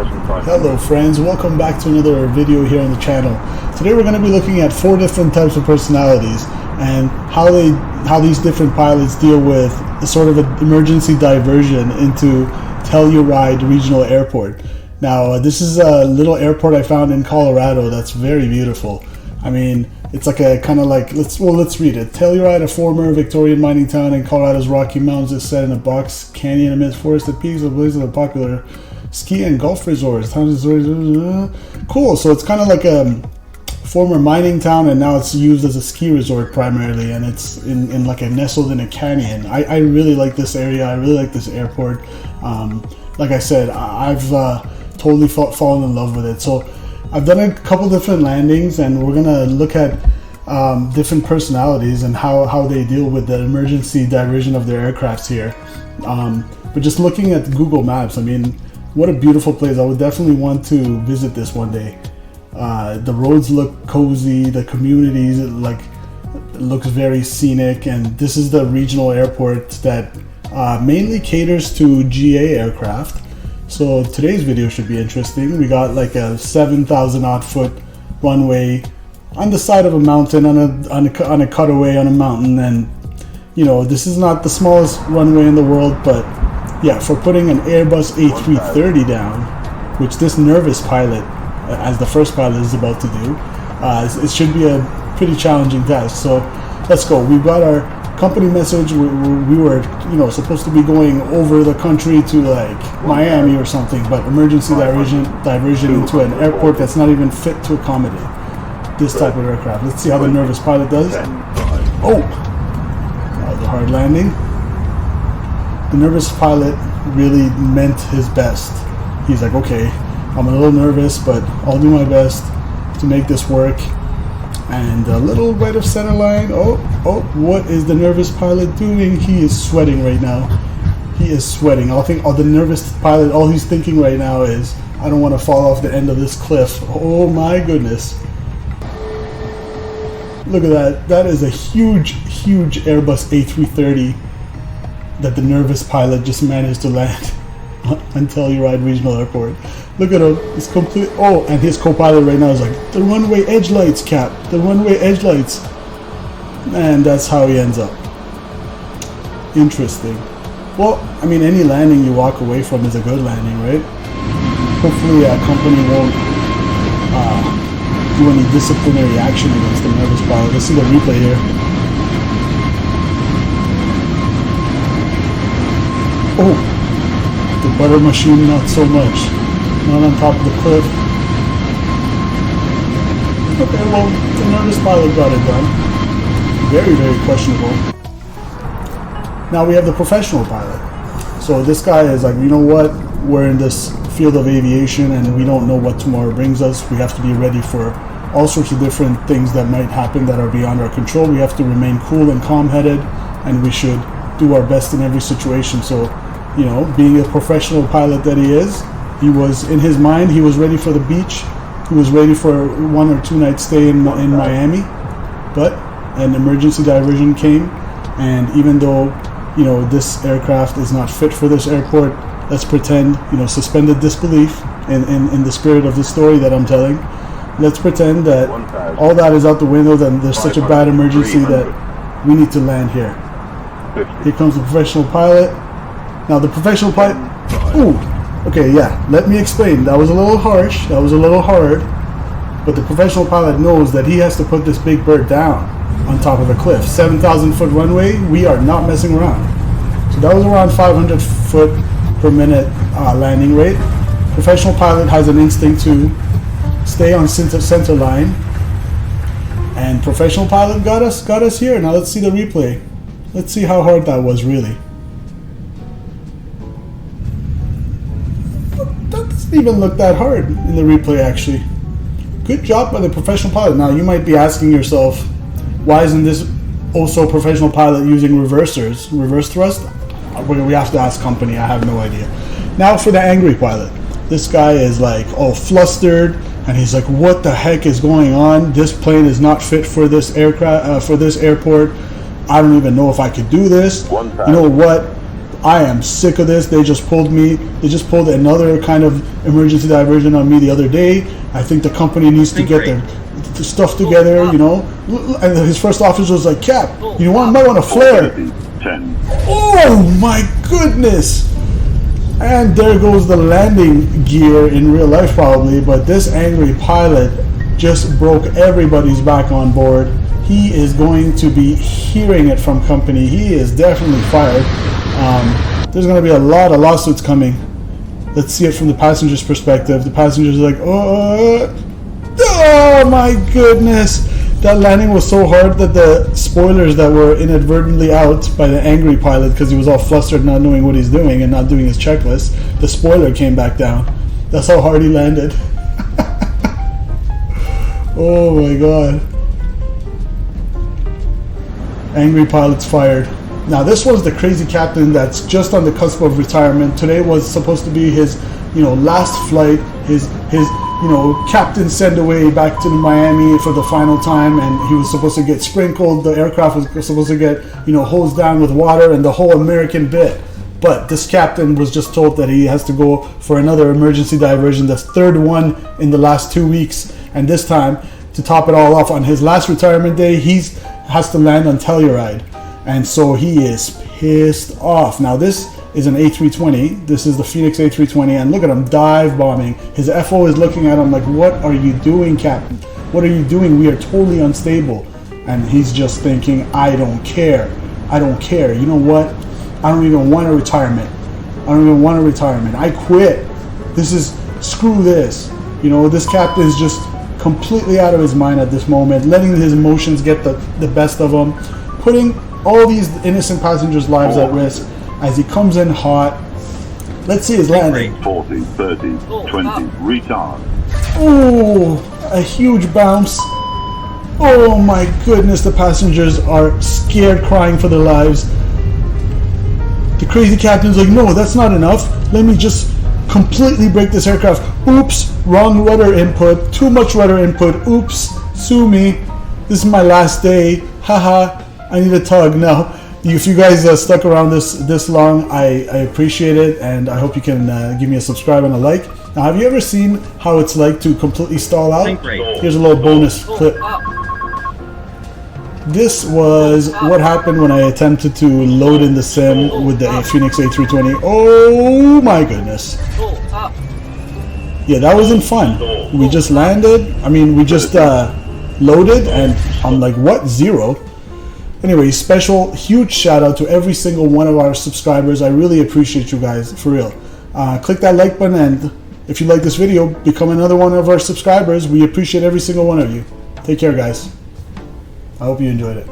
1,500. Hello friends, welcome back to another video here on the channel. Today we're going to be looking at 4 different types of personalities and how these different pilots deal with a sort of an emergency diversion into Telluride Regional Airport. Now this is a little airport I found in Colorado that's very beautiful. I mean, it's like a kind of like, let's read it. Telluride, a former Victorian mining town in Colorado's Rocky Mountains, is set in a box canyon amidst forested peaks of places of popular ski and golf resorts. Cool. So it's kind of like a former mining town, and now it's used as a ski resort primarily, and it's in like a nestled in a canyon. I really like this area. I really like this airport. Like I said, I've totally fallen in love with it. So I've done a couple different landings, and we're gonna look at different personalities and how they deal with the emergency diversion of their aircrafts here. But just looking at Google Maps, I mean, what a beautiful place. I would definitely want to visit this one day. The roads look cozy, the communities looks very scenic, and this is the regional airport that mainly caters to GA aircraft. So today's video should be interesting. We got like a 7,000 odd foot runway on the side of a mountain, on a cutaway on a mountain, and you know, this is not the smallest runway in the world, but yeah, for putting an Airbus A330 down, which this nervous pilot, as the first pilot, is about to do, it should be a pretty challenging task. So let's go. We've got our company message. We were, you know, supposed to be going over the country to like Miami or something, but emergency diversion into an airport that's not even fit to accommodate this type of aircraft. Let's see how the nervous pilot does. Oh, that was a hard landing. The nervous pilot really meant his best. He's like, okay, I'm a little nervous, but I'll do my best to make this work. And a little right of center line. Oh, what is the nervous pilot doing? He is sweating right now. He is sweating. I think the nervous pilot, all he's thinking right now is, I don't want to fall off the end of this cliff. Oh my goodness. Look at that. That is a huge Airbus A330 that the nervous pilot just managed to land on Telluride Regional Airport. Look at him. It's complete. Oh, and his co-pilot right now is like, the runway edge lights, Cap. The runway edge lights. And that's how he ends up. Interesting. Well, I mean, any landing you walk away from is a good landing, right? Hopefully a company won't do any disciplinary action against the nervous pilot. Let's see the replay here. Oh, the butter machine, not so much. Not on top of the cliff. Okay, well, the nervous pilot got it done. Very questionable. Now we have the professional pilot. So this guy is like, you know what? We're in this field of aviation and we don't know what tomorrow brings us. We have to be ready for all sorts of different things that might happen that are beyond our control. We have to remain cool and calm-headed, and we should do our best in every situation. So, you know, being a professional pilot that he is, he was, in his mind, he was ready for the beach. He was ready for 1 or 2 night stay in Miami, but an emergency diversion came, and even though, you know, this aircraft is not fit for this airport, let's pretend, you know, suspended disbelief in the spirit of the story that I'm telling. Let's pretend that all that is out the window, that there's such a bad emergency that we need to land here. Here comes the professional pilot. Now the professional pilot, ooh, okay, yeah, let me explain. That was a little harsh, that was a little hard, but the professional pilot knows that he has to put this big bird down on top of a cliff. 7,000 foot runway, we are not messing around. So that was around 500 foot per minute landing rate. Professional pilot has an instinct to stay on center line, and professional pilot got us here. Now let's see the replay. Let's see how hard that was really. That doesn't even look that hard in the replay, actually. Good job by the professional pilot. Now you might be asking yourself, why isn't this also professional pilot using reverse thrust? We have to ask company. I have no idea. Now for the angry pilot. This guy is like all flustered, and he's like, what the heck is going on? This plane is not fit for this aircraft, for this airport. I don't even know if I could do this. You know what? I am sick of this. They just pulled another kind of emergency diversion on me the other day. I think the company needs to get their stuff together, you know. And his first officer was like, Cap, you might want to flare. Oh my goodness. And there goes the landing gear in real life probably, but this angry pilot just broke everybody's back on board. He is going to be hearing it from company. He is definitely fired. There's going to be a lot of lawsuits coming. Let's see it from the passenger's perspective. The passengers are like, oh my goodness. That landing was so hard that the spoilers that were inadvertently out by the angry pilot, because he was all flustered not knowing what he's doing and not doing his checklist, the spoiler came back down. That's how hard he landed. Oh my god. Angry pilot's fired. Now this was the crazy captain that's just on the cusp of retirement. Today was supposed to be his, last flight, his captain send away back to Miami for the final time, and he was supposed to get sprinkled. The aircraft was supposed to get, hosed down with water and the whole American bit. But this captain was just told that he has to go for another emergency diversion, the third one in the last 2 weeks. And this time, to top it all off, on his last retirement day, he has to land on Telluride. And so he is pissed off. Now this is an A320. This is the Phoenix A320, and look at him dive bombing. His FO is looking at him like, what are you doing, Captain? What are you doing? We are totally unstable. And he's just thinking, I don't care. I don't care. You know what? I don't even want a retirement. I don't even want a retirement. I quit. Screw this. This captain is just completely out of his mind at this moment, letting his emotions get the best of him, putting all these innocent passengers' lives at risk as he comes in hot. Let's see his landing. 40, 30, 20, retard. Oh, a huge bounce. Oh my goodness, the passengers are scared, crying for their lives. The crazy captain's like, no, that's not enough. Let me just completely break this aircraft. Oops, wrong rudder input, too much rudder input. Oops, sue me. This is my last day. Haha, I need a tug. Now, if you guys stuck around this long, I appreciate it, and I hope you can give me a subscribe and a like. Now, have you ever seen how it's like to completely stall out? Here's a little bonus clip. This was what happened when I attempted to load in the sim with the Phoenix A320. Oh my goodness. Yeah, that wasn't fun. We just landed. We just loaded, and I'm like, what? 0? Anyway, huge shout out to every single one of our subscribers. I really appreciate you guys, for real. Click that like button, and if you like this video, become another one of our subscribers. We appreciate every single one of you. Take care, guys. I hope you enjoyed it.